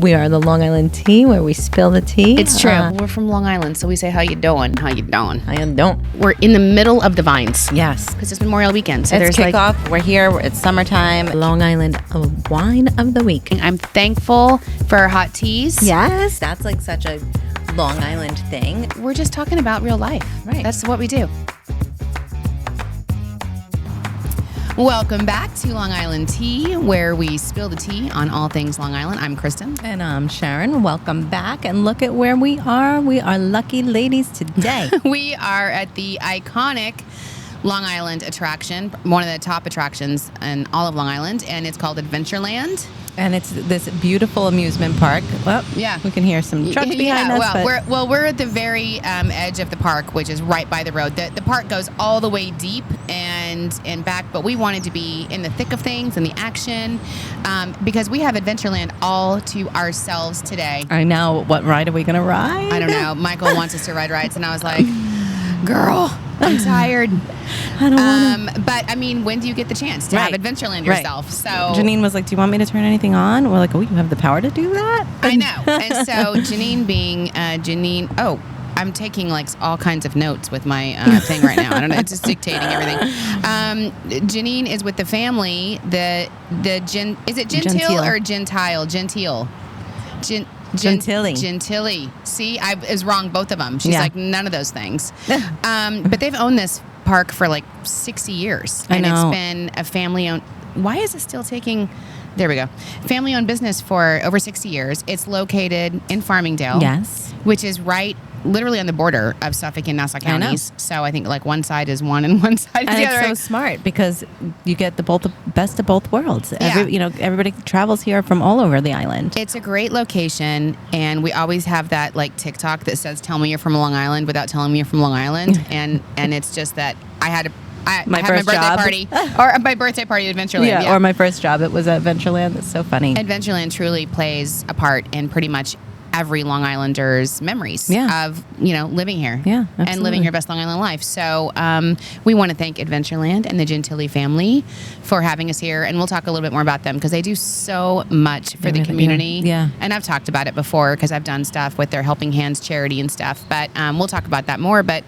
We are the Long Island Tea, where we spill the tea. It's true. We're from Long Island, so we say, how you doing? How you doing? I don't. We're in the middle of the vines. Yes. Because it's Memorial Weekend. So It's there's kickoff. We're here. It's summertime. Long Island wine of the week. I'm thankful for our hot teas. Yes. That's like such a Long Island thing. We're just talking about real life. Right. That's what we do. Welcome back to Long Island Tea, where we spill the tea on all things Long Island. I'm Kristen. And I'm Sharon. Welcome back. And look at where we are. We are lucky ladies today. We are at the iconic Long Island attraction, one of the top attractions in all of Long Island, and it's called Adventureland. And it's this beautiful amusement park. Well, yeah, we can hear some trucks behind us. We're at the very edge of the park, which is right by the road. The park goes all the way deep and back, but we wanted to be in the thick of things and the action because we have Adventureland all to ourselves today. I know. What ride are we going to ride? I don't know. Michael wants us to ride rides, and I was like, girl, I'm tired. I don't want to. But I mean, when do you get the chance to have Adventureland yourself? So Janine was like, "Do you want me to turn anything on?" We're like, "Oh, you have the power to do that." I know. And so Janine being Janine. Oh, I'm taking like all kinds of notes with my thing right now. I don't know. It's just dictating everything. Janine is with the family. Is it Gentile or Gentile? Gentile. Gentili. See, I was wrong, both of them. She's like, none of those things. But they've owned this park for like 60 years. And it's been a family-owned... Why is it still taking... There we go. Family-owned business for over 60 years. It's located in Farmingdale. Yes. Which is literally on the border of Suffolk and Nassau counties. So I think like one side is one and one side is the other. It's so smart because you get the best of both worlds. Yeah. Everybody travels here from all over the island. It's a great location, and we always have that like TikTok that says, "Tell me you're from Long Island" without telling me you're from Long Island. and it's just that I had my birthday party or my birthday party at Adventureland. Yeah, or my first job. It was at Adventureland. It's so funny. Adventureland truly plays a part in pretty much every Long Islander's memories of living here and living your best Long Island life. So we want to thank Adventureland and the Gentili family for having us here, and we'll talk a little bit more about them because they do so much for the community. Yeah. And I've talked about it before because I've done stuff with their Helping Hands charity and stuff, but we'll talk about that more. But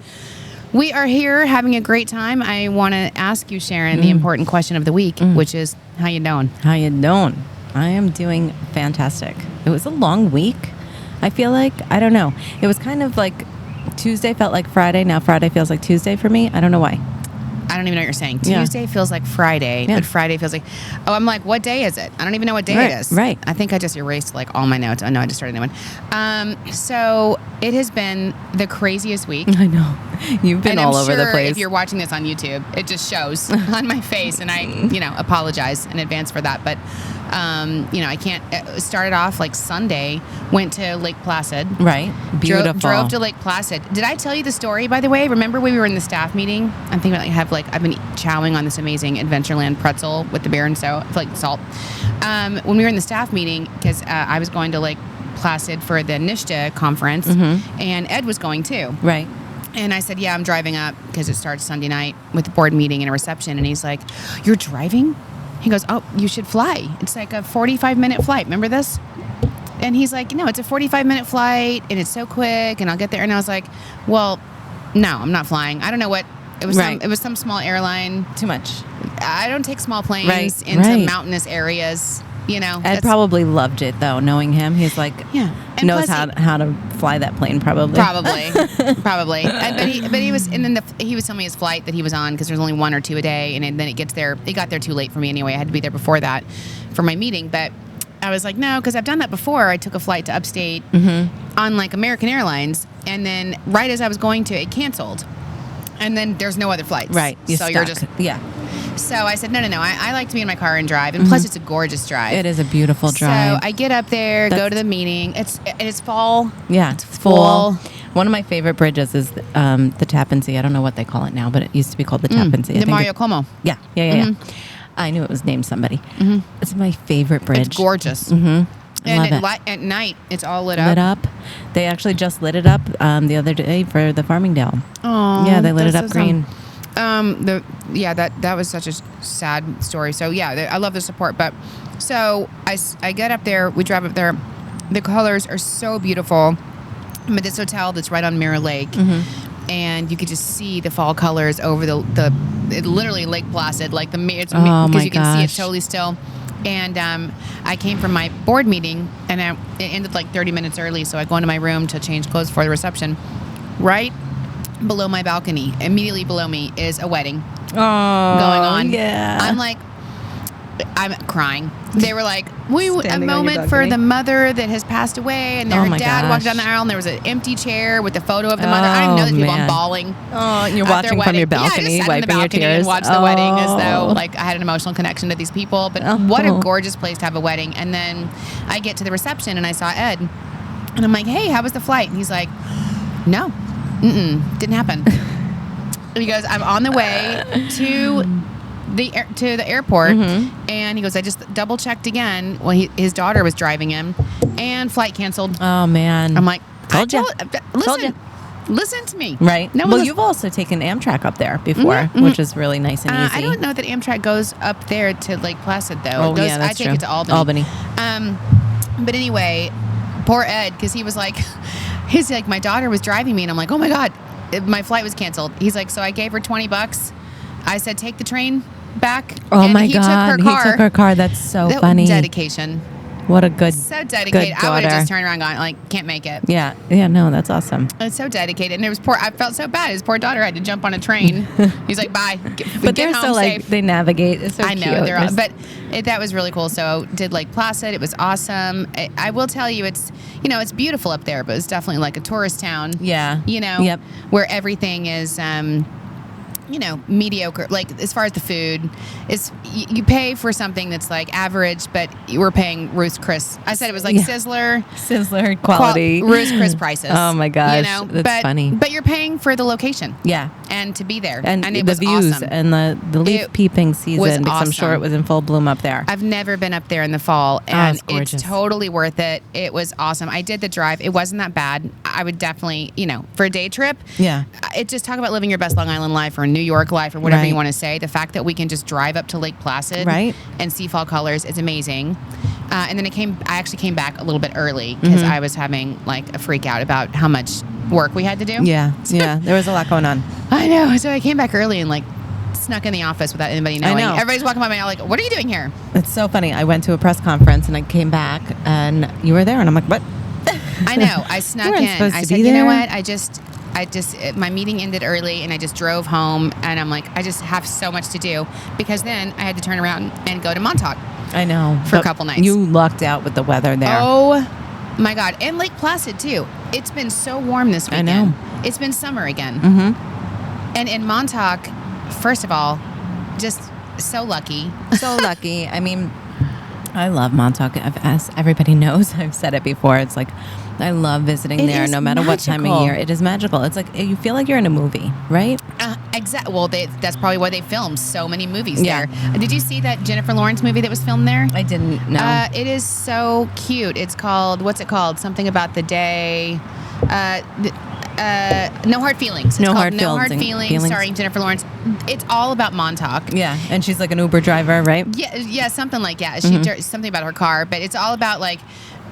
we are here having a great time. I want to ask you, Sharon, the important question of the week, which is, how you doing? How you doing? I am doing fantastic. It was a long week. I feel like, I don't know. It was kind of like Tuesday felt like Friday. Now Friday feels like Tuesday for me. I don't know why. I don't even know what you're saying. Tuesday feels like Friday, but Friday feels like, I'm like, what day is it? I don't even know what day it is. Right. I think I just erased like all my notes. Oh no, I just started a new one. So it has been the craziest week. I know. You've been all over the place. If you're watching this on YouTube, it just shows on my face, and I, apologize in advance for that. But I can't. It started off like Sunday, went to Lake Placid. Right. Beautiful. Drove to Lake Placid. Did I tell you the story, by the way? Remember when we were in the staff meeting? I'm thinking I've been chowing on this amazing Adventureland pretzel with the beer and salt. When we were in the staff meeting, because I was going to Lake Placid for the NISHTA conference, and Ed was going too. Right. And I said, I'm driving up because it starts Sunday night with the board meeting and a reception. And he's like, you're driving? He goes, oh, you should fly. It's like a 45-minute flight. Remember this? And he's like, no, it's a 45-minute flight, and it's so quick, and I'll get there. And I was like, well, no, I'm not flying. I don't know what. It was it was some small airline. Too much. I don't take small planes into mountainous areas. Ed probably loved it though, knowing him. He's like, knows how to fly that plane probably. Probably. But he was, and then he was telling me his flight that he was on because there's only one or two a day, and then it got there too late for me anyway. I had to be there before that for my meeting, but I was like, no, because I've done that before. I took a flight to upstate on like American Airlines, and then right as I was going to, it canceled, and then there's no other flights. Right. You're just So I said, no. I like to be in my car and drive. And plus, it's a gorgeous drive. It is a beautiful drive. So I get up there, go to the meeting. It's fall. Yeah, it's full. One of my favorite bridges is the Tappan Zee. I don't know what they call it now, but it used to be called the Tappan Zee. The Mario Cuomo. Yeah. I knew it was named somebody. It's my favorite bridge. It's gorgeous. And at night, it's all lit up. They actually just lit it up the other day for the Farmingdale. Oh, yeah, they lit it up green. That was such a sad story. So I love the support. But so I get up there, we drive up there. The colors are so beautiful. I'm at this hotel that's right on Mirror Lake, and you could just see the fall colors over it literally Lake Placid, like because you can see it totally still. And I came from my board meeting, and it ended like 30 minutes early, so I go into my room to change clothes for the reception. Right below my balcony, immediately below me, is a wedding going on. Yeah. I'm crying. They were like, a moment for the mother that has passed away, and her dad walked down the aisle, and there was an empty chair with a photo of the mother. I didn't know that people. I'm bawling. Oh, you're watching from your balcony, wiping your tears. And watched the wedding as though like I had an emotional connection to these people. But what a gorgeous place to have a wedding. And then I get to the reception, and I saw Ed, and I'm like, hey, how was the flight? And he's like, no, didn't happen. He goes, I'm on the way to the airport, and he goes, I just double checked again. Well, his daughter was driving him, and flight canceled. Oh man! I'm like, told you. Listen to me, right? No, well, you've also taken Amtrak up there before, which is really nice and easy. I don't know that Amtrak goes up there to Lake Placid though. Oh yeah, that's I take it to Albany. But anyway, poor Ed, because he's like, my daughter was driving me, and I'm like, oh my god, my flight was canceled. He's like, so I gave her $20. I said, take the train back. Oh my God. He took her car. That's so funny. Dedication. What a good, so dedicated. Good I would have just turned around and gone, like, can't make it. Yeah. Yeah. No, that's awesome. It's so dedicated. And it was poor. I felt so bad. His poor daughter had to jump on a train. He's like, bye. But they're so like, they navigate. It's so I know. cute. That was really cool. So did Lake Placid. It was awesome. I will tell you, it's beautiful up there, but it's definitely like a tourist town. Yeah. Yep. Where everything is, mediocre. Like as far as the food, you pay for something that's like average, but you were paying Ruth's Chris. I said it was like Sizzler quality, Ruth's Chris prices. Oh my gosh, that's funny. But you're paying for the location, and to be there, and it was views awesome. And the leaf peeping season, because I'm sure it was in full bloom up there. I've never been up there in the fall, and it's totally worth it. It was awesome. I did the drive. It wasn't that bad. I would definitely, for a day trip. Yeah, it just talk about living your best Long Island life or New York life or whatever you want to say. The fact that we can just drive up to Lake Placid and see fall colors is amazing. And then I actually came back a little bit early because I was having like a freak out about how much work we had to do. Yeah, there was a lot going on. I know. So I came back early and like snuck in the office without anybody knowing. I know. Everybody's walking by me like, what are you doing here? It's so funny. I went to a press conference and I came back and you were there and I'm like, what? I know. I snuck in. I said, you know what? I just my meeting ended early and I just drove home and I'm like, I just have so much to do, because then I had to turn around and go to Montauk. I know. For a couple nights. You lucked out with the weather there. Oh my God. And Lake Placid too. It's been so warm this weekend. I know. It's been summer again. And in Montauk, first of all, just so lucky. So lucky. I mean, I love Montauk. As everybody knows, I've said it before. It's like, I love visiting there no matter what time of year. It is magical. It's like you feel like you're in a movie, right? Exactly. Well, that's probably why they filmed so many movies there. Did you see that Jennifer Lawrence movie that was filmed there? I didn't know. It is so cute. It's called, what's it called? Something about the day. No Hard Feelings. No Hard Feelings, starring Jennifer Lawrence. It's all about Montauk. Yeah, and she's like an Uber driver, right? Yeah, something like that. Something about her car, but it's all about like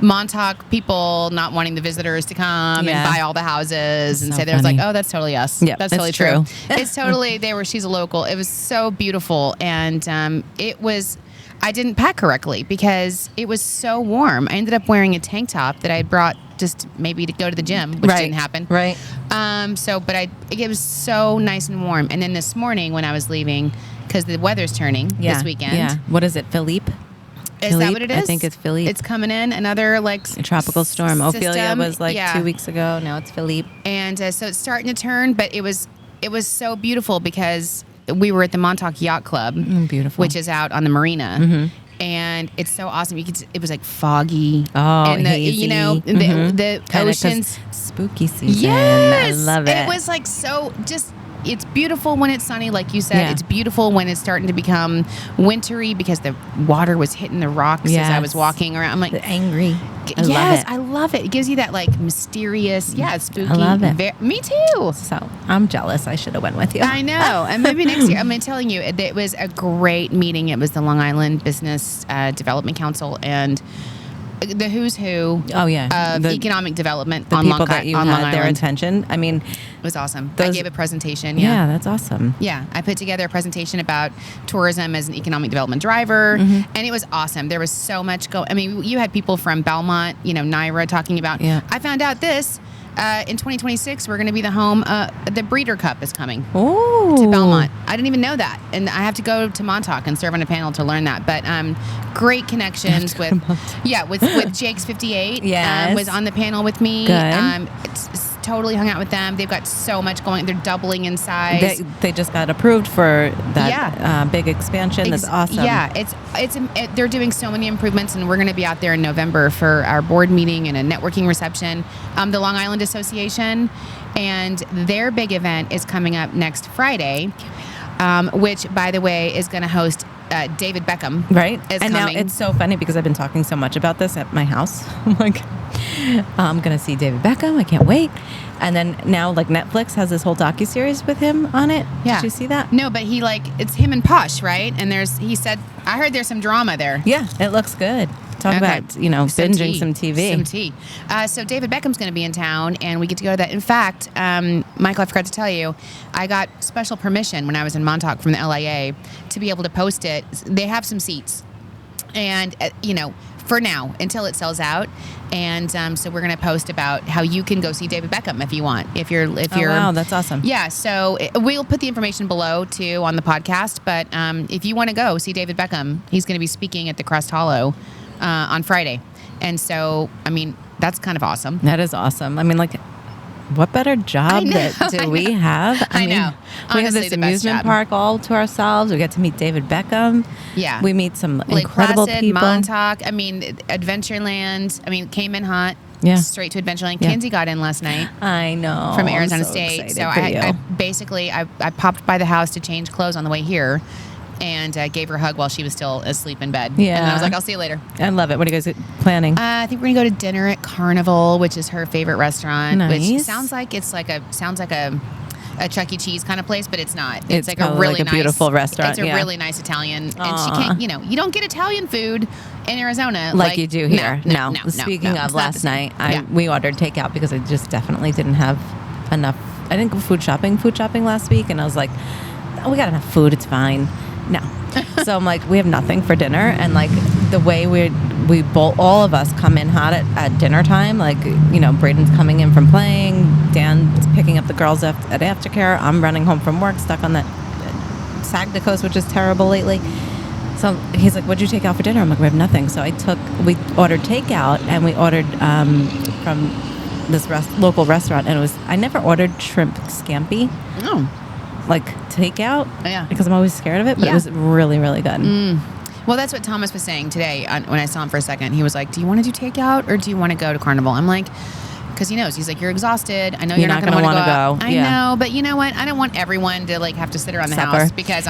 Montauk people not wanting the visitors to come and buy all the houses and say there's like, oh, that's totally us. Yeah, that's totally true. It's totally she's a local. It was so beautiful, and I didn't pack correctly because it was so warm. I ended up wearing a tank top that I brought just maybe to go to the gym, which didn't happen. Right. It was so nice and warm. And then this morning when I was leaving, because the weather's turning this weekend. Yeah. What is it, Philippe? Is that what it is? I think it's Philippe. It's coming in, another like a tropical storm. System. Ophelia was like 2 weeks ago. Now it's Philippe. And so it's starting to turn, but it was so beautiful because we were at the Montauk Yacht Club, beautiful, which is out on the marina. And it's so awesome. It was like foggy. Oh, and hazy. The ocean's spooky season. Yes, I love it. It was like so just. It's beautiful when it's sunny, like you said. It's beautiful when it's starting to become wintry because the water was hitting the rocks as I was walking around. I'm like angry. I love it. It gives you that like mysterious, spooky. I love it. Me too. So I'm jealous. I should have went with you. I know. And maybe next year. I'm telling you, it was a great meeting. It was the Long Island Business Development Council, and the who's who. Oh yeah, Of economic development the on people Long, that you on Long had their Island. attention. I mean, It was awesome. I those- gave a presentation. yeah, that's awesome. Yeah, I put together a presentation about tourism as an economic development driver, and it was awesome. There was so much I mean, you had people from Belmont, Naira talking about. Yeah. I found out this in 2026 we're going to be the home. The Breeder Cup is coming Ooh. to Belmont. I didn't even know that, and I have to go to Montauk and serve on a panel to learn that. But great connections with with Jake's 58. Yes. Was on the panel with me. Good. It's totally hung out with them. They've got so much going. They're doubling in size. They just got approved for that big expansion. That's awesome. Yeah, they're doing so many improvements, and we're going to be out there in November for our board meeting and a networking reception. The Long Island Association, and their big event is coming up next Friday, which, by the way, is going to host David Beckham. Right. Is and coming. now it's so funny because I've been talking so much about this at my house. I'm like, I'm going to see David Beckham. I can't wait. And then now, like, Netflix has this whole docuseries with him on it. Yeah. Did you see that? No, but it's him and Posh, right? And he said, I heard there's some drama there. Yeah, it looks good. Talk about, binging some TV. Some tea. So David Beckham's going to be in town, and we get to go to that. In fact, Michael, I forgot to tell you, I got special permission when I was in Montauk from the LIA to be able to post it. They have some seats, and for now until it sells out. And so we're going to post about how you can go see David Beckham if you want. If you're wow, that's awesome. Yeah, so we'll put the information below too on the podcast. But if you want to go see David Beckham, he's going to be speaking at the Crest Hollow on Friday. And so, I mean, that's kind of awesome. That is awesome. I mean, like, what better job do we have? I know. We have Honestly, this the best amusement job. park all to ourselves. We get to meet David Beckham. Yeah. We meet some Lake incredible Placid, people. Montauk. I mean, Adventureland. I mean, came in hot. Yeah. Straight to Adventureland. Yeah. Kenzie got in last night. I know. From Arizona I'm so State. excited So for you. I basically popped by the house to change clothes on the way here, and gave her a hug while she was still asleep in bed. Yeah. And I was like, I'll see you later. I love it. What are you guys planning? I think we're gonna go to dinner at Carnival, which is her favorite restaurant. Which Nice. sounds like a Chuck E. Cheese kind of place, but it's not. It's like a probably really like a nice, beautiful restaurant, It's a yeah. really nice Italian, and she Aw. can't. You don't get Italian food in Arizona like you do here. No. Speaking it's of not last the same. night, Yeah. we ordered takeout because I just definitely didn't have enough. I didn't go food shopping last week, and I was like, oh, we got enough food. It's fine. No. So I'm like, we have nothing for dinner, and like the way we both, all of us come in hot at dinner time. Like, Braden's coming in from playing, Dan's picking up the girls at aftercare. I'm running home from work, stuck on that Sagda Coast, which is terrible lately. So he's like, what'd you take out for dinner? I'm like, we have nothing. So we ordered takeout, and we ordered from this local restaurant, and I never ordered shrimp scampi. Oh. Like takeout, Yeah. because I'm always scared of it, but it Yeah. was really, really good. Well, that's what Thomas was saying today when I saw him for a second. He was like, do you want to do takeout or do you want to go to Carnival? I'm like, because he knows. He's like, you're exhausted. I know you're not going to want to go. I know, but you know what? I don't want everyone to have to sit around the Supper. house because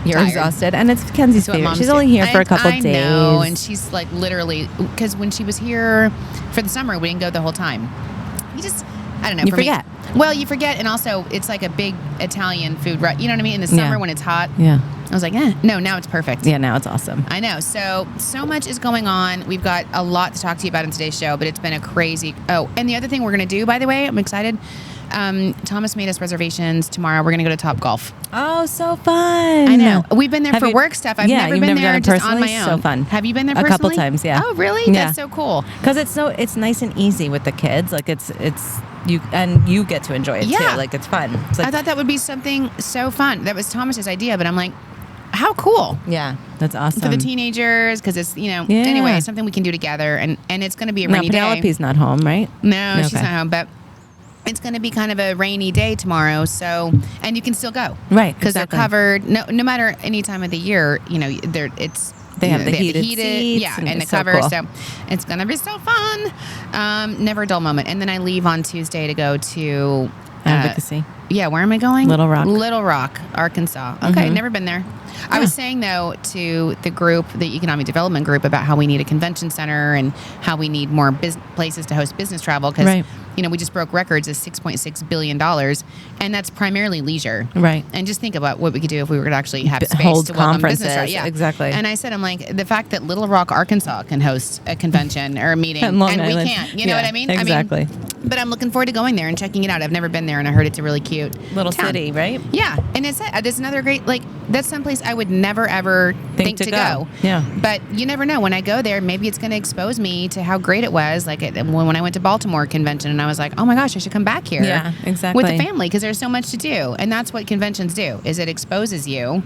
You're tired. exhausted, and it's Kenzie's That's what favorite. moms She's do. only here for a couple days. I know, and she's like literally, because when she was here for the summer, we didn't go the whole time. I don't know. You for me- forget. Well, you forget, and also it's like a big Italian food, right? You know what I mean? In the summer Yeah. when it's hot, Yeah. I was like, no, now it's perfect. Yeah, now it's awesome. I know. So much is going on. We've got a lot to talk to you about in today's show, but it's been a crazy. Oh, and the other thing we're going to do, by the way, I'm excited. Thomas made us reservations tomorrow. We're going to go to Top-Golf. Oh, so fun. I know. We've been there Have for you- work stuff. I've yeah, never you've been never there done it just on personally? my own. So fun. Have you been there A personally? couple times, yeah. Oh, really? Yeah. That's so cool. Because it's nice and easy with the kids. Like it's you get to enjoy it Yeah. too. Like it's fun. It's like, I thought that would be something so fun. That was Thomas's idea, but I'm like, how cool. yeah, that's awesome. For the teenagers, because it's, anyway, something we can do together, and it's going to be a Now rainy day. Penelope's not home, right? No, she's Okay. not home, but it's going to be kind of a rainy day tomorrow, so, and you can still go. Right, Because exactly. they're covered, no matter any time of the year, They have the heated seats, yeah, and and the it's so cover, cool. so it's going to be so fun. Never a dull moment. And then I leave on Tuesday to go to Advocacy. Yeah, where am I going? Little Rock. Little Rock, Arkansas. Okay, never been there. I was saying, though, to the group, the economic development group, about how we need a convention center and how we need more places to host business travel because, Right. we just broke records of $6.6 billion, and that's primarily leisure. Right. And just think about what we could do if we were to actually have space Hold to welcome conferences. business travel. Yeah, Exactly. And I said, I'm like, the fact that Little Rock, Arkansas can host a convention or a meeting, And Long we Island. can't. You know Yeah, what I mean? exactly. But I'm looking forward to going there and checking it out. I've never been there, and I heard it's a really cute Little town. city, right? Yeah, and there's another great, that's someplace I would never ever think to go. Yeah. But you never know. When I go there, maybe it's going to expose me to how great it was. When I went to Baltimore convention, and I was like, oh my gosh, I should come back here. Yeah, exactly. With the family, because there's so much to do, and that's what conventions do. Is it exposes you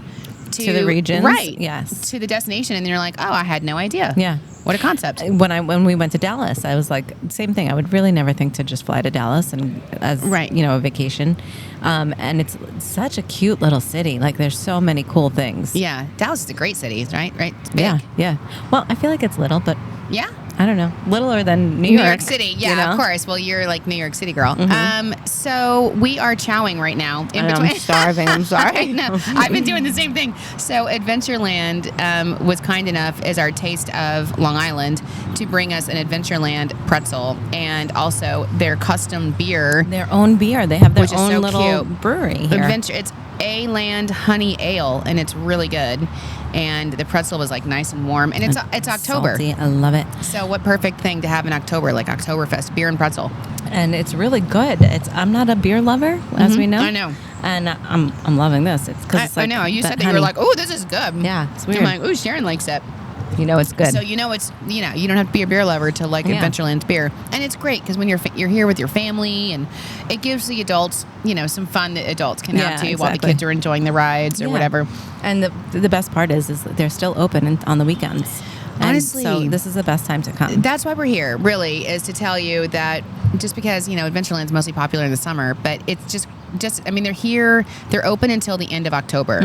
to the regions, right? yes, to the destination, and then you're like, oh, I had no idea. Yeah. What a concept. When we went to Dallas, I was like, same thing. I would really never think to just fly to Dallas and as Right. a vacation. And it's such a cute little city. Like there's so many cool things. Yeah, Dallas is a great city, right? Right? It's big. Yeah, yeah. Well, I feel like it's little, but Yeah. I don't know, littler than New New York. York City, yeah, of course. Well, you're like New York City girl. So we are chowing right now. I'm starving. I'm sorry. I know. I've been doing the same thing. So Adventureland was kind enough as our taste of Long Island to bring us an Adventureland pretzel and also their custom beer. Their own beer. They have their Which is own so little cute. brewery here. It's A-Land Honey Ale, and it's really good. And the pretzel was nice and warm, and it's October. Salty. I love it. So what perfect thing to have in October, like Oktoberfest, beer and pretzel. And it's really good. I'm not a beer lover, as we know. I know. And I'm loving this. It's because it's I like know. You that said that you were honey. like, oh, this is good. Yeah, it's weird. I'm like, oh, Sharon likes it. It's good. So you don't have to be a beer lover to like Yeah. Adventureland's beer, and it's great because when you're here with your family, and it gives the adults, some fun that adults can have too while the exactly. kids are enjoying the rides or Yeah. whatever. And the best part is they're still open on the weekends. And Honestly, so this is the best time to come. That's why we're here, really, is to tell you that just because, Adventureland's mostly popular in the summer, but it's just they're here, they're open until the end of October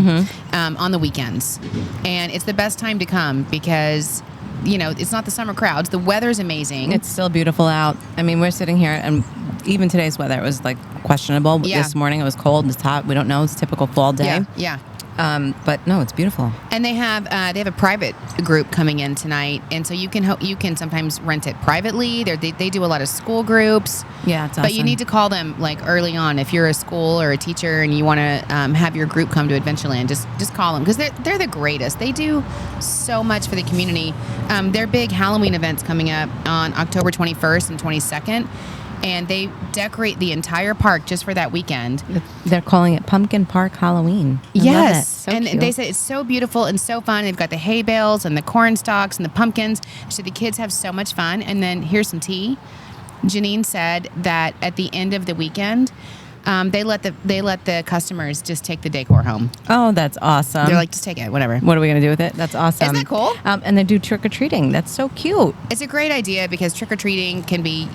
on the weekends. And it's the best time to come because, it's not the summer crowds. The weather's amazing. It's still beautiful out. I mean, we're sitting here, and even today's weather was questionable. Yeah. This morning it was cold. It's hot. We don't know. It's a typical fall day. Yeah. But no, it's beautiful. And they have a private group coming in tonight, and so you can sometimes rent it privately. They do a lot of school groups. Yeah, it's awesome. But you need to call them early on if you're a school or a teacher and you want to have your group come to Adventureland. Just call them because they're the greatest. They do so much for the community. Their big Halloween events coming up on October 21st and 22nd. And they decorate the entire park just for that weekend. They're calling it Pumpkin Park Halloween. I love it. Yes. So And cute. they said it's so beautiful and so fun. They've got the hay bales and the corn stalks and the pumpkins. So the kids have so much fun. And then here's some tea. Janine said that at the end of the weekend, they let the customers just take the decor home. Oh, that's awesome. They're like, just take it, whatever. What are we going to do with it? That's awesome. Isn't that cool? And they do trick-or-treating. That's so cute. It's a great idea because trick-or-treating can be,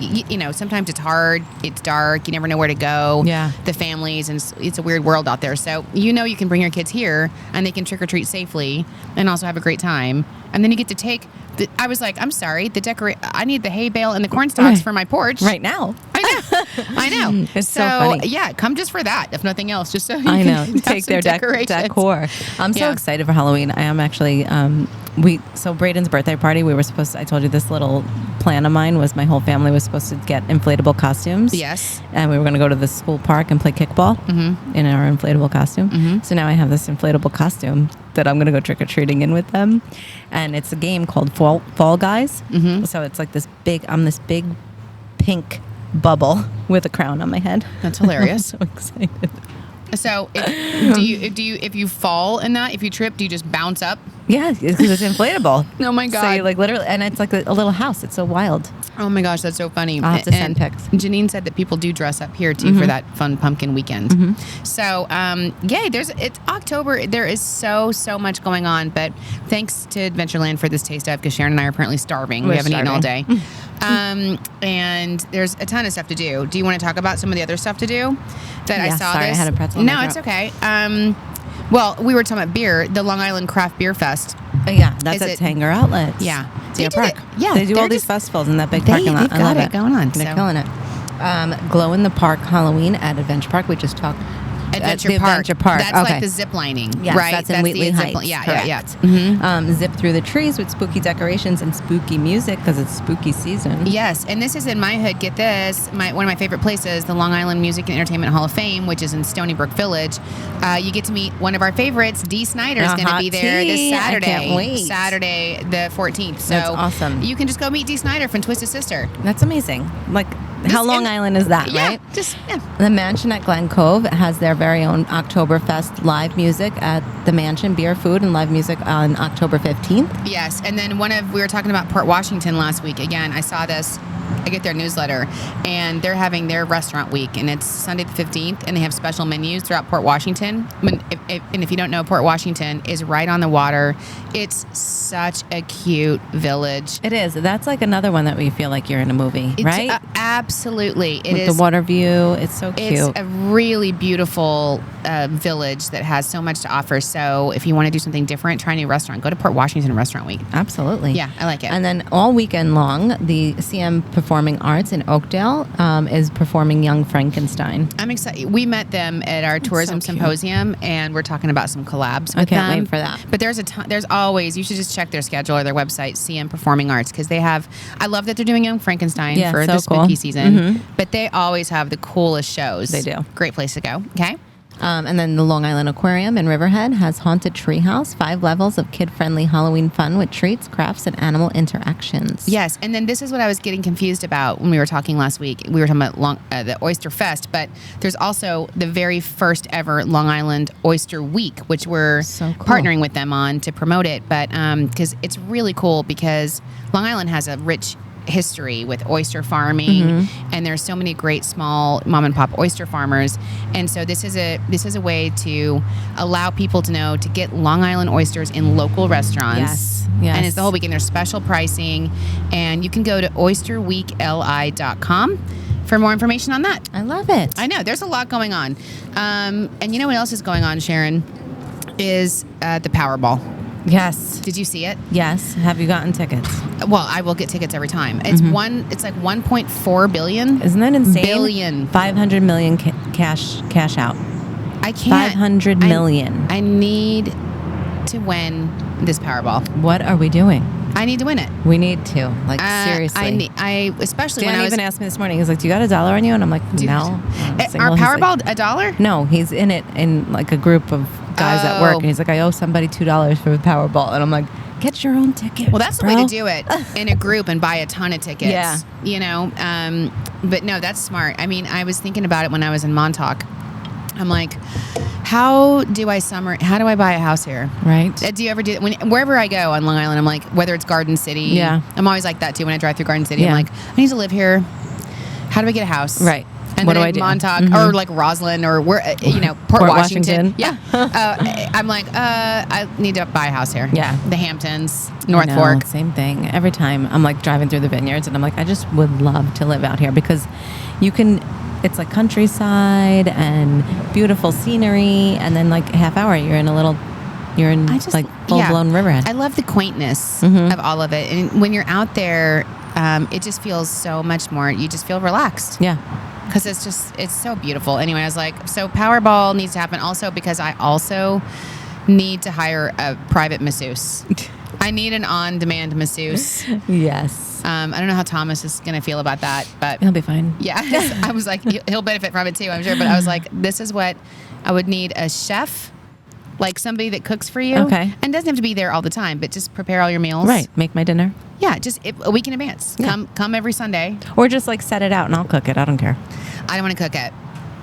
sometimes it's hard, it's dark, you never know where to go. Yeah. The families, and it's a weird world out there. So, you can bring your kids here and they can trick-or-treat safely and also have a great time. And then you get to take, I was like, I'm sorry, I need the hay bale and the corn stalks for my porch. Right now. I know. It's so funny. Yeah, come just for that, if nothing else, just so you I know. can Take their decorations. decor. I'm so Yeah. excited for Halloween. I am actually. So Braden's birthday party. We were supposed to. I told you this little plan of mine was my whole family was supposed to get inflatable costumes. Yes. And we were going to go to the school park and play kickball in our inflatable costume. So now I have this inflatable costume that I'm going to go trick or treating in with them, and it's a game called Fall Guys. So it's like this big. I'm this big pink bubble with a crown on my head. That's hilarious. I'm so excited. So, if you fall in that, if you trip, do you just bounce up? Yeah, because it's inflatable. Oh my God. So you literally, and it's like a little house. It's so wild. Oh my gosh, that's so funny. I'll have to send pics. Janine said that people do dress up here too for that fun pumpkin weekend. So, yay! It's October. There is so much going on. But thanks to Adventureland for this taste of, because Sharon and I are apparently starving. We haven't eaten all day. And there's a ton of stuff to do. Do you want to talk about some of the other stuff to do that I Yeah, saw? sorry, this? I had a pretzel in No, my it's throat. okay. Well, we were talking about beer, the Long Island Craft Beer Fest. Yeah, that's Is at it- Tanger Outlets. Yeah. Deer They did Park. it. Yeah, They do they're all these just- festivals in that big parking lot. They've I love got it going on. They're so. killing it. Glow in the Park Halloween at Adventure Park. We just talked. Adventure the Park. Adventure Park. That's okay. like the zip lining, Yes, right? that's in Wheatley Heights. Yeah. Zip through the trees with spooky decorations and spooky music because it's spooky season. Yes, and this is in my hood. Get this, one of my favorite places, the Long Island Music and Entertainment Hall of Fame, which is in Stony Brook Village. You get to meet one of our favorites, Dee Snider, is going to be there this Saturday. I can't wait. Saturday the 14th. So That's awesome. You can just go meet Dee Snider from Twisted Sister. That's amazing. Like, how Long Island is that, right? Yeah. The Mansion at Glen Cove has their very own Oktoberfest live music at the Mansion, beer, food, and live music on October 15th. Yes, and then we were talking about Port Washington last week. Again, I saw this. I get their newsletter, and they're having their restaurant week, and it's Sunday the 15th, and they have special menus throughout Port Washington. And if you don't know, Port Washington is right on the water. It's such a cute village. It is. That's like another one that we feel like you're in a movie, right? Absolutely. It With is the water view. It's so cute. It's a really beautiful village that has so much to offer. So if you want to do something different, try a new restaurant. Go to Port Washington Restaurant Week. Absolutely. Yeah, I like it. And then all weekend long, the CM Performing Arts in Oakdale is performing Young Frankenstein. I'm excited. We met them at our tourism so cute. symposium, and we're talking about some collabs with I can't them. wait for that. But there's always, you should just check their schedule or their website, CM Performing Arts, because they have, I love that they're doing Young Frankenstein Yeah, for so the spooky cool. season, but they always have the coolest shows. They do. Great place to go. Okay. And then the Long Island Aquarium in Riverhead has Haunted Treehouse, 5 levels of kid-friendly Halloween fun with treats, crafts, and animal interactions. Yes, and then this is what I was getting confused about when we were talking last week. We were talking about the Oyster Fest, but there's also the very first ever Long Island Oyster Week, which we're So cool. partnering with them on to promote it. But because it's really cool because Long Island has a rich history with oyster farming, and there's so many great small mom and pop oyster farmers, and so this is a way to allow people to know to get Long Island oysters in local restaurants. Yes. And it's the whole weekend. There's special pricing, and you can go to oysterweekli.com for more information on that. I love it. I know there's a lot going on, and you know what else is going on, Sharon, is the Powerball. Yes. Did you see it? Yes. Have you gotten tickets? Well, I will get tickets every time. It's It's like 1.4 billion. Isn't that insane? Billion. 500 million cash out. I can't. 500 million. I need to win this Powerball. What are we doing? I need to win it. We need to. Like, seriously. I especially Dan when I was. even asked me this morning. He's like, "Do you got $1 on you?" And I'm like, Do you- "No." Are Powerball $1? No, he's in it in like a group of guys at work, and he's like, "I owe somebody $2 for the Powerball," and I'm like, "Get your own ticket." Well, that's bro. the way to do it in a group and buy a ton of tickets. Yeah. You know, but no, that's smart. I mean, I was thinking about it when I was in Montauk. I'm like, how do I buy a house here? Right. Do you ever do wherever I go on Long Island? I'm like, whether it's Garden City. Yeah. I'm always like that too when I drive through Garden City. Yeah. I'm like, I need to live here. How do I get a house? Right. And What then do I in do? Montauk or like Roslyn or where, Port Washington. Washington. Yeah. I'm like, I need to buy a house here. Yeah. The Hamptons, North No, Fork. same thing. Every time I'm like driving through the vineyards, and I'm like, I just would love to live out here because you can. It's like countryside and beautiful scenery, and then like a half hour you're in like full blown Riverhead. I love the quaintness Mm-hmm. of all of it, and when you're out there, it just feels so much more. You just feel relaxed. Yeah. Because it's so beautiful. Anyway, I was like, so Powerball needs to happen also because I also need to hire a private masseuse. I need an on-demand masseuse. Yes. I don't know how Thomas is going to feel about that, but He'll be fine. yeah, I was like, he'll benefit from it too, I'm sure. But I was like, this is what I would need: a chef, like somebody that cooks for you. Okay. And doesn't have to be there all the time, but just prepare all your meals. Right. Make my dinner. Yeah, just a week in advance. Yeah. Come every Sunday. Or just like set it out and I'll cook it. I don't care. I don't want to cook it.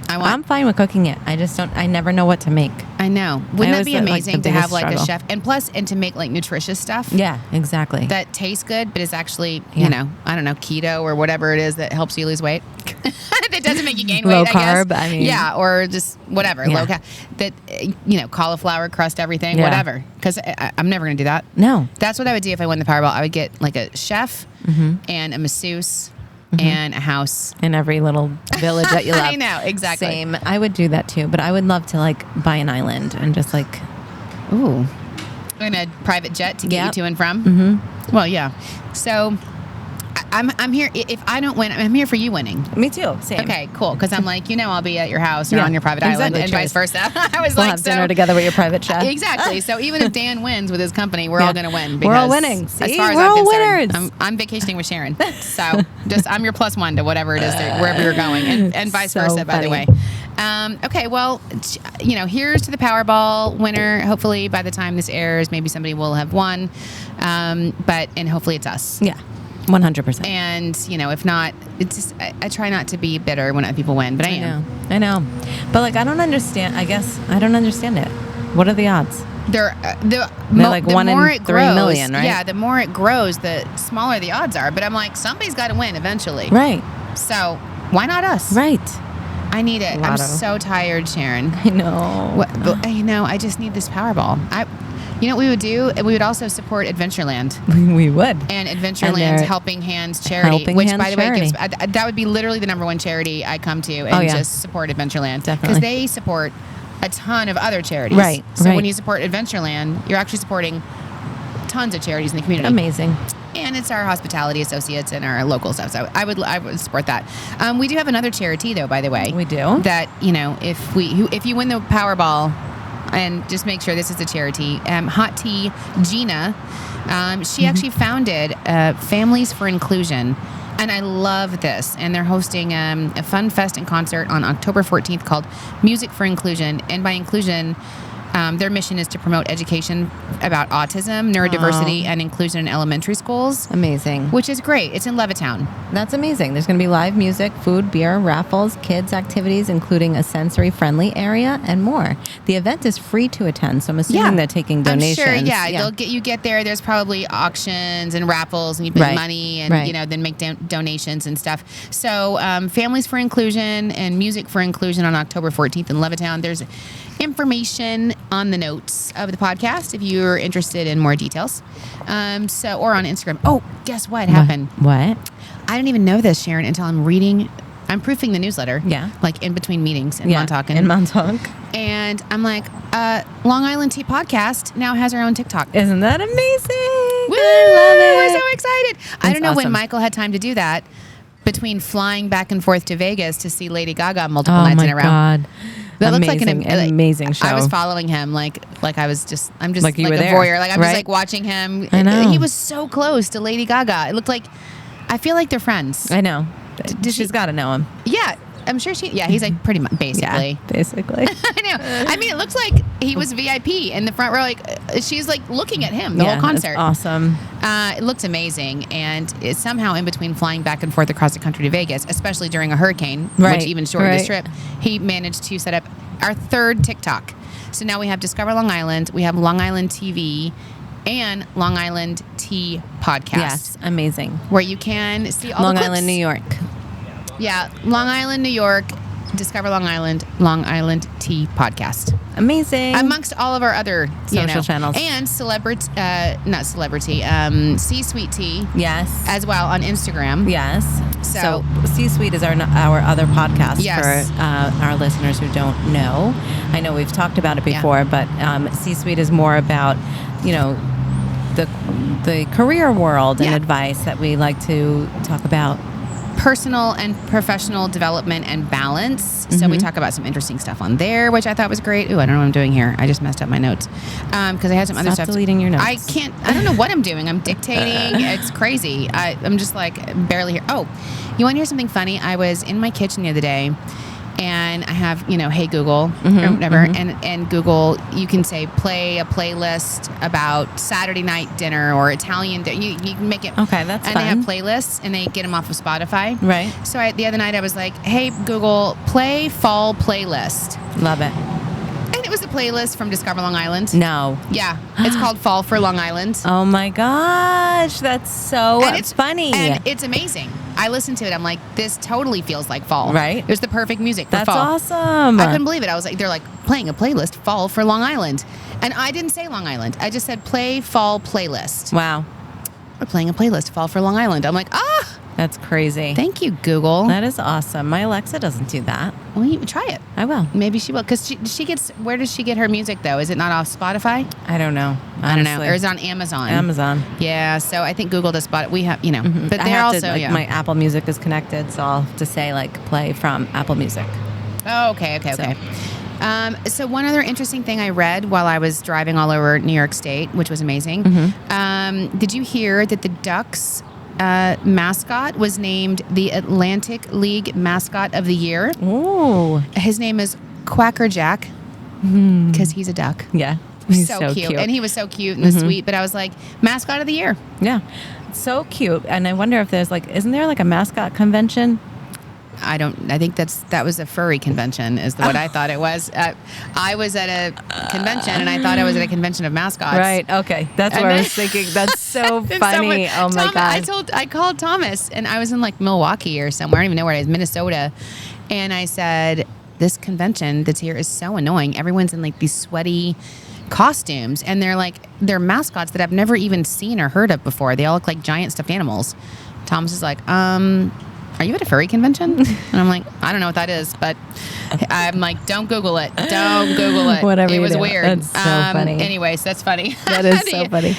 I'm fine with cooking it. I never know what to make. I know. Wouldn't that be always, like, amazing the to have biggest like struggle. a chef and to make like nutritious stuff? Yeah, exactly. That tastes good, but is actually, Yeah. I don't know, keto or whatever it is that helps you lose weight. That doesn't make you gain Low weight, I carb, guess. I mean. Yeah, or just whatever, Yeah. low carb. That, cauliflower crust everything, Yeah. whatever. Because I'm never going to do that. No. That's what I would do if I won the Powerball. I would get like a chef and a masseuse and a house. In every little village that you love. I know, exactly. Same. I would do that too, but I would love to like buy an island and just like, Ooh. In a private jet to get you Yep. to and from? Mm-hmm. Well, yeah. So I'm here. If I don't win, I'm here for you winning. Me too. Same. Okay, cool. Because I'm like, I'll be at your house or on your private island, and vice versa. I was we'll like, have dinner together with your private chef. Exactly. So even if Dan wins with his company, we're all going to win. We're all winning. See? As far as we're I'm all concerned, winners. I'm vacationing with Sharon. So I'm your +1 to whatever it is, wherever you're going, and vice versa. By the way. Okay. Well, here's to the Powerball winner. Hopefully, by the time this airs, maybe somebody will have won. And hopefully it's us. Yeah. 100%. And, if not, it's just, I try not to be bitter when other people win, but I am. I know. But, I don't understand. I guess I don't understand it. What are the odds? They're like 1 in 3 million, right? Yeah, the more it grows, the smaller the odds are. But I'm like, somebody's got to win eventually. Right. So why not us? Right. I need it. Lotto. I'm so tired, Sharon. I know. I just need this Powerball. You know what we would do? We would also support Adventureland. We would. And Adventureland's Helping Hands charity, which, by the way, that would be literally the number one charity I come to and just support Adventureland. Definitely. Because they support a ton of other charities. Right. So when you support Adventureland, you're actually supporting tons of charities in the community. Amazing. And it's our hospitality associates and our local stuff. So I would support that. We do have another charity, though, by the way. We do. That, if you win the Powerball, and just make sure this is a charity. Hot Tea Gina, she actually founded Families for Inclusion, and I love this. And they're hosting a fun fest and concert on October 14th called Music for Inclusion. And by inclusion, their mission is to promote education about autism, neurodiversity, and inclusion in elementary schools. Amazing. Which is great. It's in Levittown. That's amazing. There's going to be live music, food, beer, raffles, kids' activities, including a sensory-friendly area, and more. The event is free to attend, so I'm assuming they're taking donations. I'm sure, you get there. There's probably auctions and raffles, and you put money and, then make donations and stuff. So Families for Inclusion and Music for Inclusion on October 14th in Levittown. There's information on the notes of the podcast if you're interested in more details. Or on Instagram. Oh, guess what happened? What? I didn't even know this, Sharon, until I'm proofing the newsletter. Yeah. Like in between meetings in Montauk. In Montauk. And I'm like, Long Island Tea Podcast now has our own TikTok. Isn't that amazing? Woo! I love it. We're so excited. I don't know when awesome. Michael had time to do that between flying back and forth to Vegas to see Lady Gaga multiple nights in a row. Oh my God. That looks amazing, like an amazing show. I was following him I'm just like like you a were there, voyeur. Like I'm right? just like watching him. I know. He was so close to Lady Gaga. It looked like, I feel like they're friends. I know. She's got to know him. Yeah. I'm sure he's like pretty much basically. Yeah, basically. I know. I mean, it looks like he was VIP in the front row. Like she's like looking at him the whole concert. That's awesome. It looked amazing, and it's somehow in between flying back and forth across the country to Vegas, especially during a hurricane, which even shortened his trip. He managed to set up our third TikTok. So now we have Discover Long Island, we have Long Island TV, and Long Island Tea Podcast. Yes, amazing. Where you can see all Long the clips. Island, New York. Yeah, Long Island, New York, Discover Long Island Tea Podcast. Amazing. Amongst all of our other social channels. And C-Suite Tea. Yes. As well on Instagram. Yes. So C-Suite is our other podcast Yes. for our listeners who don't know. I know we've talked about it before, but C-Suite is more about, the career world and advice that we like to talk about. Personal and professional development and balance. So we talk about some interesting stuff on there, which I thought was great. Ooh, I don't know what I'm doing here. I just messed up my notes because I had some other stuff. Stop deleting your notes. I don't know what I'm doing. I'm dictating. It's crazy. I'm just like barely here. Oh, you want to hear something funny? I was in my kitchen the other day, and I have, Hey Google or whatever, and Google, you can say play a playlist about Saturday night dinner or Italian dinner. You can make it. Okay, that's and fun. They have playlists, and they get them off of Spotify. Right. So the other night I was like, hey Google, play fall playlist. Love it. And it was a playlist from Discover Long Island. No. Yeah. It's called Fall for Long Island. Oh my gosh, that's so funny. And it's amazing. I listened to it. I'm like, this totally feels like fall. Right. It was the perfect music for That's fall. awesome. I couldn't believe it. I was like, they're like playing a playlist, Fall for Long Island. And I didn't say Long Island. I just said play fall playlist. Wow. We're playing a playlist, Fall for Long Island. I'm like, That's crazy. Thank you, Google. That is awesome. My Alexa doesn't do that. Well, you try it. I will. Maybe she will. Because she gets, where does she get her music, though? Is it not off Spotify? I don't know. Honestly. I don't know. Or is it on Amazon? Amazon. Yeah, so I think Google does Spotify. We have, but I they're have also, to, like, my Apple Music is connected, so I'll have to say, like, play from Apple Music. Oh, okay. So one other interesting thing I read while I was driving all over New York State, which was amazing. Did you hear that the Ducks mascot was named the Atlantic League Mascot of the Year? Ooh. His name is Quacker Jack because he's a duck. Yeah. He's so cute. And he was so cute and sweet, but I was like, mascot of the year. Yeah. So cute. And I wonder if there's isn't there like a mascot convention? I think that was a furry convention is what I thought it was. I was at a convention and I thought I was at a convention of mascots. Right. Okay. That's what I was thinking. That's so funny. Oh my God. I called Thomas and I was in like Milwaukee or somewhere. I don't even know where it is, Minnesota. And I said, this convention that's here is so annoying. Everyone's in like these sweaty costumes and they're mascots that I've never even seen or heard of before. They all look like giant stuffed animals. Thomas is like, are you at a furry convention? And I'm like, I don't know what that is, but I'm like, don't Google it. Don't Google it. Whatever. It was weird. That's so funny. Anyways, that's funny. That is so funny.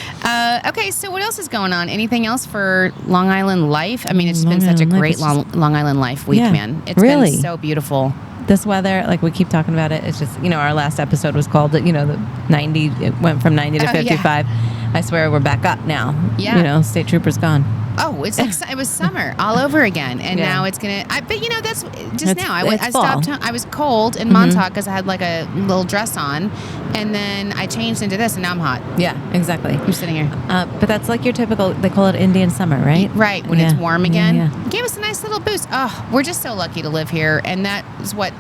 Okay, so what else is going on? Anything else for Long Island life? I mean, it's been such a great Long Island life week, man. It's been so beautiful. This weather, like we keep talking about it, it's just, our last episode was called, the 90, it went from 90 to 55. Yeah. I swear we're back up now. Yeah. State troopers gone. Oh, it's like it was summer all over again, and now it's gonna. But that's just now. I stopped. I was cold in Montauk because I had like a little dress on, and then I changed into this, and now I'm hot. Yeah, exactly. I'm sitting here. But that's like your typical. They call it Indian summer, right? Right, when it's warm again. Yeah. Gave us a nice little boost. Oh, we're just so lucky to live here, and that is what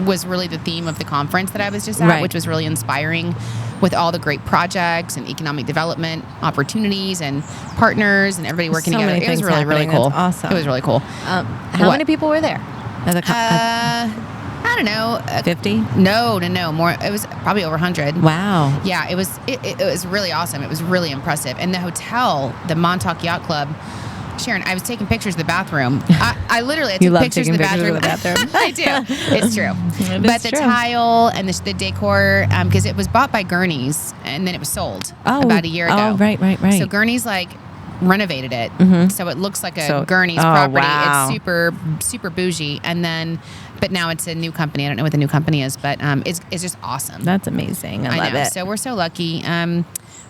was really the theme of the conference that I was just at, which was really inspiring with all the great projects and economic development opportunities and partners and everybody working together. It was really, really cool. That's awesome. It was really cool. How many people were there? I don't know. 50? No, more. It was probably over 100. Wow. Yeah, it was really awesome. It was really impressive. And the hotel, the Montauk Yacht Club, Sharon, I was taking pictures of the bathroom. I literally took pictures of the bathroom. I do. It's true. But the tile and the decor, because it was bought by Gurney's and then it was sold about a year ago. Oh, right. So Gurney's renovated it, so it looks like a Gurney's property. Wow. It's super, super bougie. And then, but now it's a new company. I don't know what the new company is, but it's just awesome. That's amazing. I love it. So we're so lucky.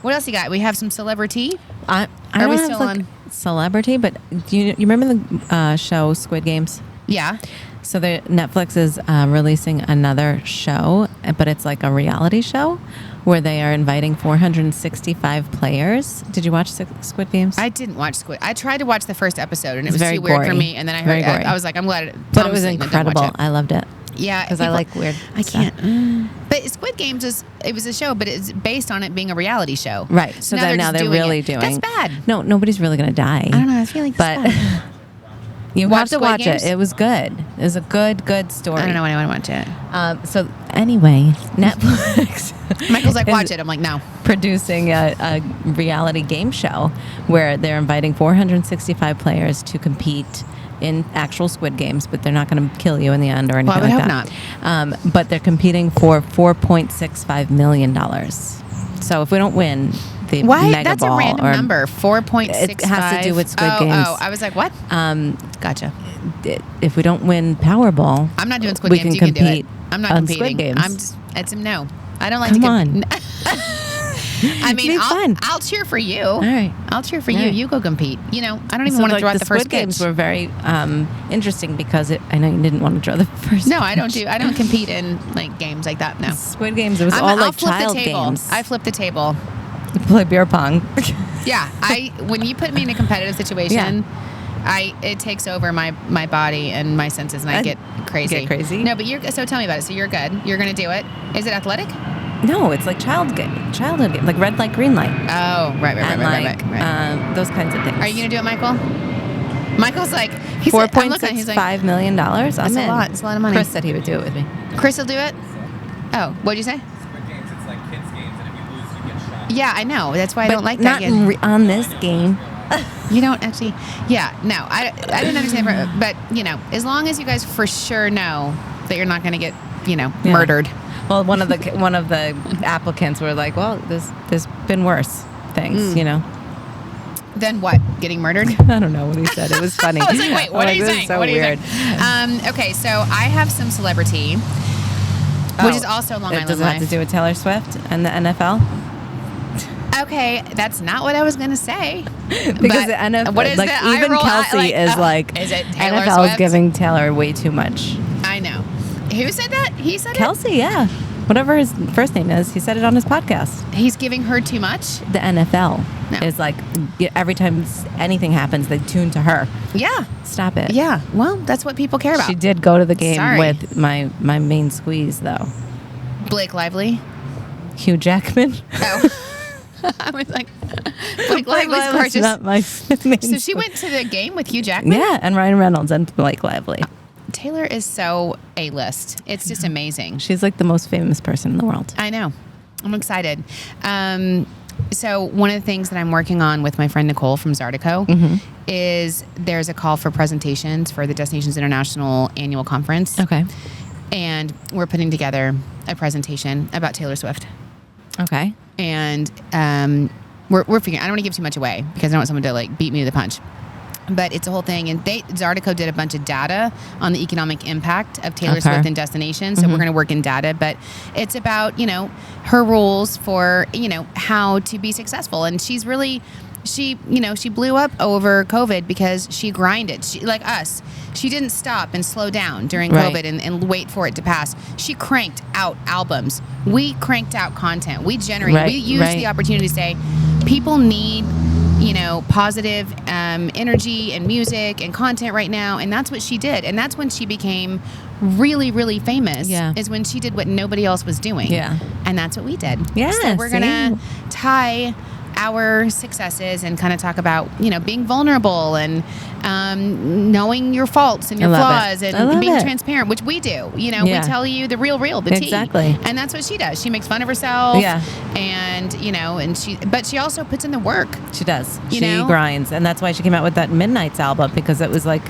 What else you got? We have some celebrity. I don't have on celebrity, but do you remember the show Squid Games? Yeah. So Netflix is releasing another show, but it's like a reality show where they are inviting 465 players. Did you watch Squid Games? I didn't watch Squid. I tried to watch the first episode, and it was very too weird gory. For me. And then I heard, I was like, I'm glad. But it was incredible. I loved it. Yeah, because I like weird. I can't. But Squid Games was a show, but it's based on it being a reality show. Right. So now they're really doing. That's bad. No, nobody's really going to die. I don't know. I feel like but you have to watch it. It was good. It was a good story. I don't know when I want to watch it. So anyway, Netflix. Michael's like, watch it. I'm like, no. Producing a reality game show where they're inviting 465 players to compete in actual Squid Games, but they're not going to kill you in the end or anything like that. I hope not. But they're competing for $4.65 million. So if we don't win the Mega That's Ball, a random number. 4.65. It has to do with Squid Games. Oh, I was like, what? Gotcha. If we don't win Powerball, I'm not doing Squid Games. You can do it. I'm not competing. Squid Games. It's a no. I don't like to on. I mean, I'll cheer for you. All right. I'll cheer for you. You go compete. I don't even want to throw out the first Squid Games were very interesting because I know you didn't want to draw the first. No, I don't compete in games like that. No. Squid Games, it was all like child games. I flip the table. You play beer pong. Yeah. When you put me in a competitive situation, it takes over my body and my senses, and I get crazy. Get crazy? No, but so tell me about it. So you're good. You're going to do it. Is it athletic? No, it's like childhood game, like red light, green light. Oh, right. Those kinds of things. Are you going to do it, Michael? Michael's like, $4.65 million. That's a lot. It's a lot of money. Chris said he would do it with me. Chris will do it? Oh, what'd you say? Squid Games, it's like kids' games, and if you lose, you get shot. Yeah, I know. That's why I don't like that game. On this game. You don't actually. Yeah, no, I didn't understand, but as long as you guys for sure know that you're not going to get murdered. Well, one of the applicants were like, well, there's been worse things, Then what? Getting murdered? I don't know what he said. It was funny. I was like, wait, what are you saying? So what are you weird. saying? Okay, so I have some celebrity, which is also Long Island Does it life. have to do with Taylor Swift and the NFL? Okay, that's not what I was going to say. Because the NFL, what is like the even Kelsey is like, is it Taylor NFL Swift? is giving Taylor way too much. I know. Who said that? He said Kelsey, yeah. Whatever his first name is, he said it on his podcast. it? He's giving her too much? The NFL No. is like, every time anything happens, they tune to her. Yeah. Stop it. Yeah. Well, that's what people care about. She did go to the game Sorry. with my main squeeze, though. Blake Lively. Hugh Jackman. Oh. I was like, Blake Lively's gorgeous. Not my main So she went to the game with Hugh Jackman? Yeah, and Ryan Reynolds and Blake Lively. Taylor is so A-list. It's just amazing. She's like the most famous person in the world. I know. I'm excited. So one of the things that I'm working on with my friend Nicole from Zydeco is there's a call for presentations for the Destinations International Annual Conference. Okay. And we're putting together a presentation about Taylor Swift. Okay. And we're figuring, I don't want to give too much away because I don't want someone to like beat me to the punch. But it's a whole thing. And Zydeco did a bunch of data on the economic impact of Taylor Swift and destinations. So we're going to work in data. But it's about, her rules for, how to be successful. And she's really, she blew up over COVID because she grinded. She, like us, she didn't stop and slow down during COVID and wait for it to pass. She cranked out albums. We cranked out content. We generated. We used the opportunity to say, people need positive energy and music and content right now. And that's what she did. And that's when she became really, really famous, is when she did what nobody else was doing. Yeah. And that's what we did. Yeah. So we're going to tie our successes and kind of talk about, being vulnerable and knowing your faults and your flaws and being transparent, which we do. We tell you the real, the tea. Exactly. And that's what she does. She makes fun of herself. Yeah. And, but she also puts in the work. She does. She grinds. And that's why she came out with that Midnights album, because it was like,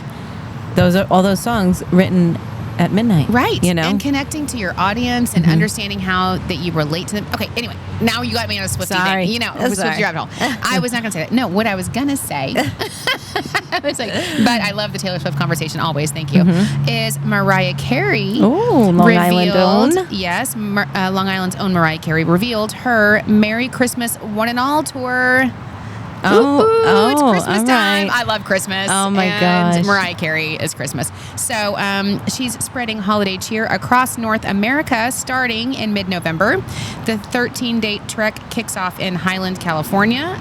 those are all those songs written at midnight. Right. And connecting to your audience and understanding how that you relate to them. Okay, anyway, now you got me on a Swiftie thing. Swiftie rabbit hole. I was not going to say that. No, what I was going to say, but I love the Taylor Swift conversation always, thank you, is Mariah Carey. Oh, Long Island own. Yes, Long Island's own Mariah Carey revealed her Merry Christmas One and All tour. It's Christmas time. Right. I love Christmas. Oh my gosh. gosh. Mariah Carey is Christmas. So she's spreading holiday cheer across North America starting in mid-November. The 13-date trek kicks off in Highland, California,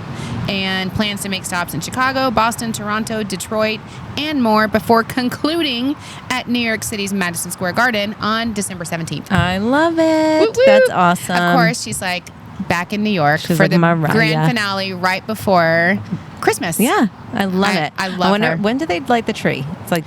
and plans to make stops in Chicago, Boston, Toronto, Detroit, and more before concluding at New York City's Madison Square Garden on December 17th. I love it. Woo-woo. That's awesome. Of course, she's like back in New York for like the Mariah. grand finale right before Christmas. Yeah, I love it. I love her. When do they light the tree? It's like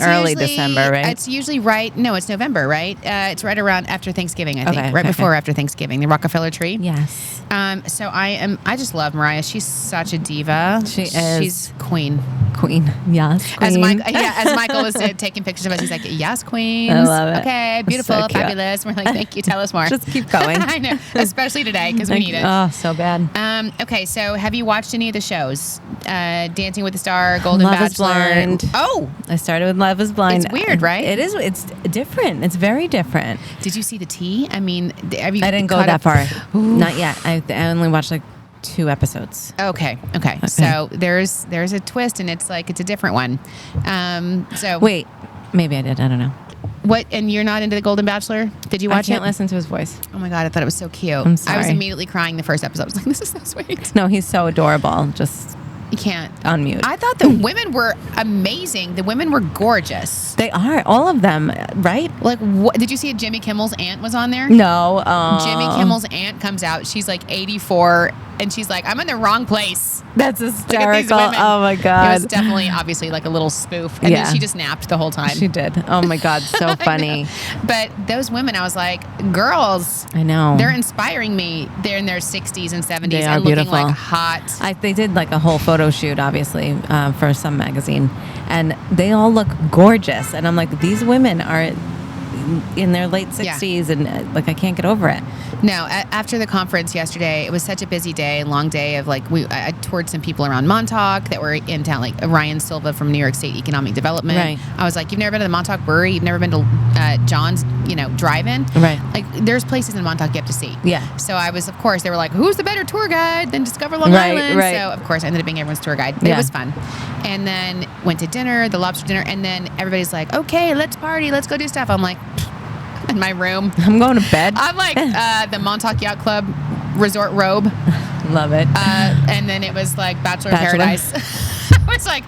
early December, right? It's usually it's November, right? It's right around after Thanksgiving, I think. Okay, right before or after Thanksgiving, the Rockefeller tree. Yes. So I just love Mariah. She's such a diva. She is. She's queen. Queen. Yes, queen. As Michael was taking pictures of us, he's like, yes, queen. I love it. Okay, beautiful, So cute. fabulous. We're like, thank you. Tell us more. Just keep going. I know, especially today because we need it. Oh, so bad. Okay, so have you watched any of the shows? Dancing with the Star, Golden Love Bachelor. is Blind. Oh, I started with Love is Blind. It's weird, right? It is. It's different. It's very different. Did you see the tea? I mean, have you? I didn't go that far. Not yet. I only watched like 2 episodes. Okay. So there's a twist, and it's like it's a different one. So wait, maybe I did. I don't know. What? And you're not into the Golden Bachelor? Did you watch it? I can't listen to his voice. Oh my god, I thought it was so cute. I'm sorry. I was immediately crying the first episode. I was like, this is so sweet. No, he's so adorable. Just you can't unmute. I thought the women were amazing. The women were gorgeous. They are, all of them, right? Like, what, did you see Jimmy Kimmel's aunt was on there? No. Jimmy Kimmel's aunt comes out. She's like 84, and she's like, I'm in the wrong place. That's Look at hysterical. these women. Oh my God. It was definitely, obviously, like a little spoof. And Yeah. then she just napped the whole time. She did. Oh my God, so funny. But those women, I was like, girls, I know. they're inspiring me. They're in their 60s and 70s They are and looking beautiful. like hot. They did like a whole photo shoot, obviously, for some magazine, and they all look gorgeous. And I'm like, these women are in their late 60s, and like I can't get over it. No, after the conference yesterday, it was such a busy day and long day of like, I toured some people around Montauk that were in town, like Ryan Silva from New York State Economic Development. Right. I was like, you've never been to the Montauk Brewery? You've never been to John's, drive-in? Right. Like, there's places in Montauk you have to see. Yeah. So I was, of course, they were like, who's the better tour guide than Discover Long Right, Island? right. So, of course, I ended up being everyone's tour guide. Yeah. It was fun. And then went to dinner, the lobster dinner, and then everybody's like, okay, let's party, let's go do stuff. I'm like, in my room. I'm going to bed. I'm like the Montauk Yacht Club resort robe. Love it. And then it was like Bachelor in Paradise. I was like,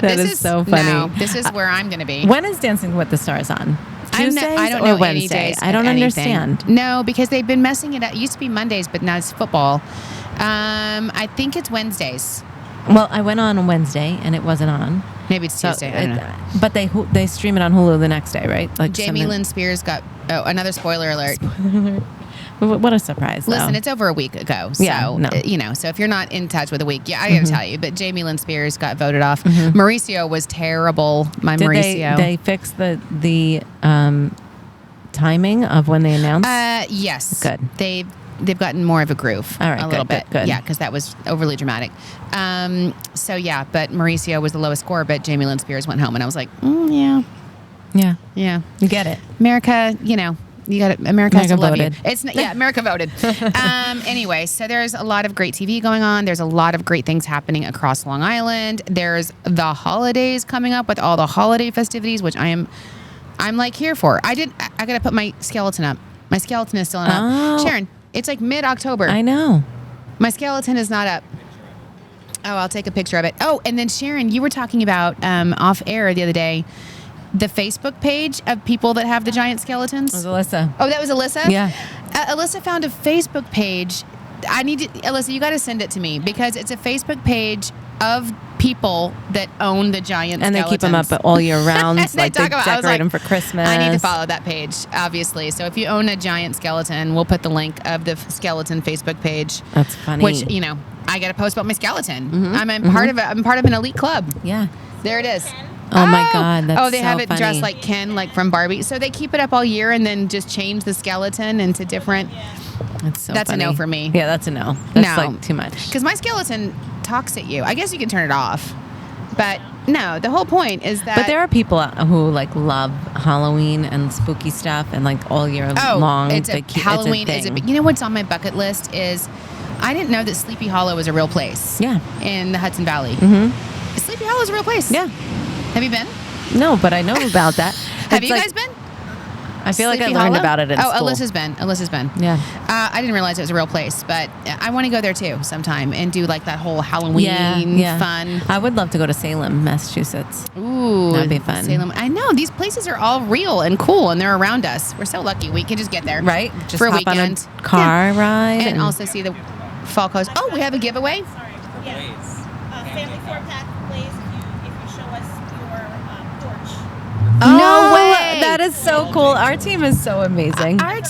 this is so funny. No, this is where I'm going to be. When is Dancing with the Stars on? Tuesdays I don't or know Wednesday? any days. I don't anything. understand. No, because they've been messing it up. It used to be Mondays, but now it's football. I think it's Wednesdays. Well, I went on Wednesday and it wasn't on. Maybe it's Tuesday. I don't know. But they stream it on Hulu the next day, right? Like Jamie Lynn Spears got another spoiler alert. What a surprise! Listen, though. it's over a week ago. So, Yeah, no. So if you're not in touch with a week, I got to tell you. But Jamie Lynn Spears got voted off. Mauricio was terrible. Did Mauricio. they fix the timing of when they announced? Yes. Good. They've gotten more of a groove. All right, a little bit. good. Yeah, because that was overly dramatic. So yeah, but Mauricio was the lowest score, but Jamie Lynn Spears went home, and I was like, yeah, Yeah, you get it. America, you got it. America has to love voted. you. It's not, America voted. Anyway, so there's a lot of great TV going on. There's a lot of great things happening across Long Island. There's the holidays coming up with all the holiday festivities, which I'm like here for. I got to put my skeleton up. My skeleton is still not up. Oh. Sharon, it's like mid-October. I know. My skeleton is not up. Oh, I'll take a picture of it. Oh, and then Sharon, you were talking about off air the other day, the Facebook page of people that have the giant skeletons. It was Alyssa. Oh, that was Alyssa? Yeah. Alyssa found a Facebook page. Alyssa, you got to send it to me because it's a Facebook page of people that own the giant And skeletons. they keep them up all year round. And Like they decorate them for Christmas. I need to follow that page, obviously. So if you own a giant skeleton, we'll put the link of the skeleton Facebook page. That's funny. Which, I got to post about my skeleton. I'm part of an elite club. Yeah. There it is. Oh my God, that's they so have it funny. dressed like Ken, like from Barbie. So they keep it up all year and then just change the skeleton into different. That's That's a funny. no for me. Yeah, that's a no. That's No. like too much. Because my skeleton talks at you. I guess you can turn it off. But no, the whole point is that. But there are people who like love Halloween and spooky stuff and like all year long. Halloween it's a is thing. you know what's on my bucket list is I didn't know that Sleepy Hollow was a real place. Yeah. In the Hudson Valley. Mm-hmm. Sleepy Hollow is a real place. Yeah. Have you been? No, but I know about that. Have It's you like- guys been? I feel like I Sleepy learned Hollow? about it in school. Alyssa's been. Yeah. I didn't realize it was a real place, but I want to go there too sometime and do like that whole Halloween fun. I would love to go to Salem, Massachusetts. Ooh, That'd be fun. Salem. I know these places are all real and cool, and they're around us. We're so lucky we can just get there, Right? Just for a hop weekend. on a car ride. and also see the fall coast. Oh, we have a giveaway. Yes. Family 4-pack Blaze if you show us your porch. No way. That is so cool. Our team is so amazing. Our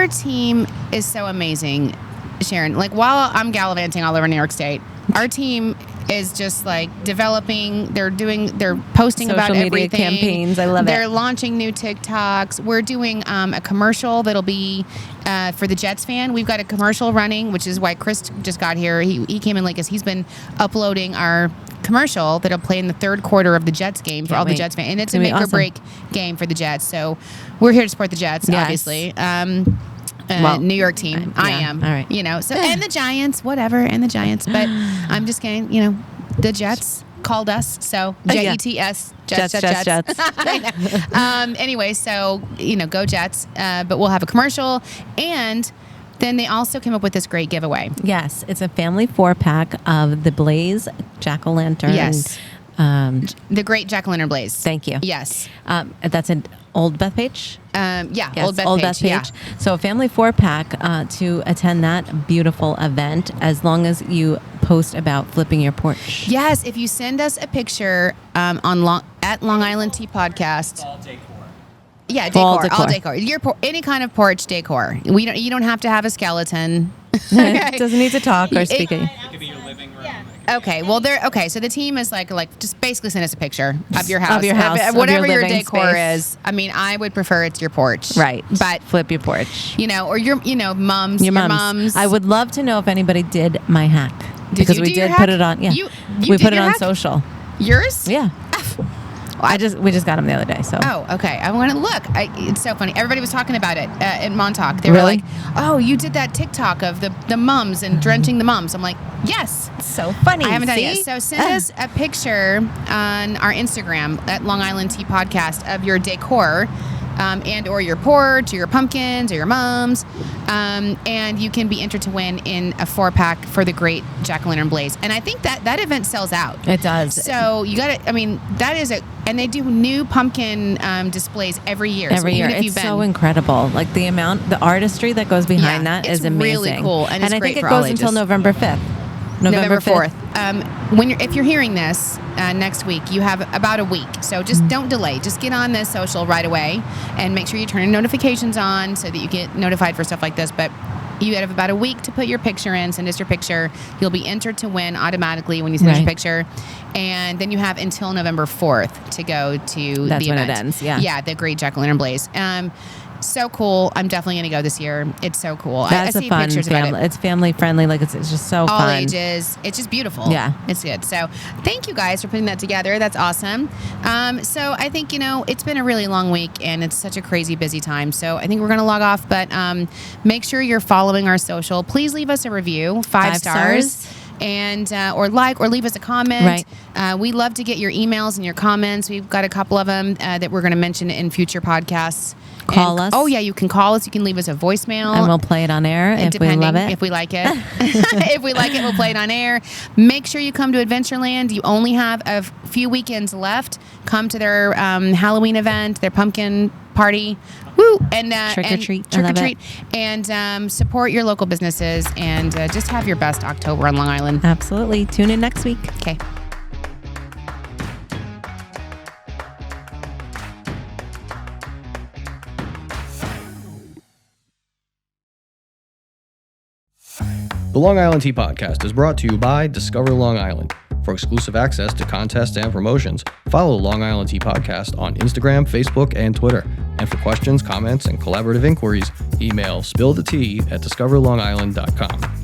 team is so amazing, Sharon. Like while I'm gallivanting all over New York State, our team is just like developing. They're posting Social about media everything. campaigns. I love it. They're launching new TikToks. We're doing a commercial that'll be for the Jets fan. We've got a commercial running, which is why Chris just got here. He came in late because he's been uploading our commercial that'll play in the third quarter of the Jets game for Can't all the wait. Jets fans, and it's It's a gonna make be or awesome. break game for the Jets. So we're here to support the Jets, Yes. obviously. Well, New York team. I yeah, am. all right. So and the Giants, whatever, and the Giants. But I'm just kidding. The Jets called us, so Yeah. Jets, Jets. I know. Anyway, so go Jets. But we'll have a commercial, and then they also came up with this great giveaway. Yes, it's a family 4-pack of the Blaze jack-o'-lantern Yes. The Great Jack-o'-lantern Blaze. Thank you. Yes. That's an Old Bethpage. Yeah. Yes, Old Bethpage. Yeah. So a family 4-pack to attend that beautiful event, as long as you post about flipping your porch. Yes. If you send us a picture at Long Island Tea Podcast. All decor. Yeah, decor. All decor. Any kind of porch decor. You don't have to have a skeleton. It doesn't need to talk or speak. It could be your living room. Yeah. Okay, well, so the team is like just basically send us a picture of your house, of whatever your your living decor space. is. I mean, I would prefer it's your porch, Right. But flip your porch. or your mums, Your mums. I would love to know if anybody did my hack. Because you we do your did put hack? it on. Yeah. You we did put it your on hack? social. yours. Yeah. We just got them the other day. So. Oh, okay. I want to look. It's so funny. Everybody was talking about it in Montauk. They were Really? like, "Oh, you did that TikTok of the mums and drenching the mums." I'm like, "Yes." So funny. I haven't done it See? yet. So send us a picture on our Instagram at Long Island Tea Podcast of your decor. And or your porch or your pumpkins or your mums, and you can be entered to win in a 4-pack for the Great Jack-o'-lantern Blaze. And I think that event sells out. It does. So you got to. I mean, that is and they do new pumpkin displays every year. Every year, even if it's you've so incredible. Like the artistry that goes behind Yeah, that it's is amazing. really cool, and it's I great think it for all goes until ages. November 5th. November 4th. If you're hearing this next week, you have about a week. So just don't delay. Just get on this social right away and make sure you turn notifications on so that you get notified for stuff like this. But you have about a week to put your picture in. Send us your picture. You'll be entered to win automatically when you send us your Right. picture. And then you have until November 4th to go to That's the when event. it ends, yeah. Yeah, the Great Jack-o'-lantern Blaze. So cool. I'm definitely going to go this year. It's so cool. That's I a see fun pictures about family. it. It's family friendly. Like it's just so All fun. ages. It's just beautiful. Yeah. It's good. So thank you guys for putting that together. That's awesome. So I think, it's been a really long week and it's such a crazy busy time. So I think we're going to log off, but make sure you're following our social. Please leave us a review, 5 stars. And or leave us a comment. Right. We love to get your emails and your comments. We've got a couple of them that we're going to mention in future podcasts. Call us. Oh yeah, you can call us. You can leave us a voicemail, And we'll play it on air if we love it. If we like it, if we like it, we'll play it on air. Make sure you come to Adventureland. You only have a few weekends left. Come to their Halloween event, their pumpkin party. Woo! And Trick or treat. trick I or love treat, and support your local businesses, and just have your best October on Long Island. Absolutely. Tune in next week. Okay. The Long Island Tea Podcast is brought to you by Discover Long Island. For exclusive access to contests and promotions, follow Long Island Tea Podcast on Instagram, Facebook, and Twitter. And for questions, comments, and collaborative inquiries, email spillthetea@discoverlongisland.com.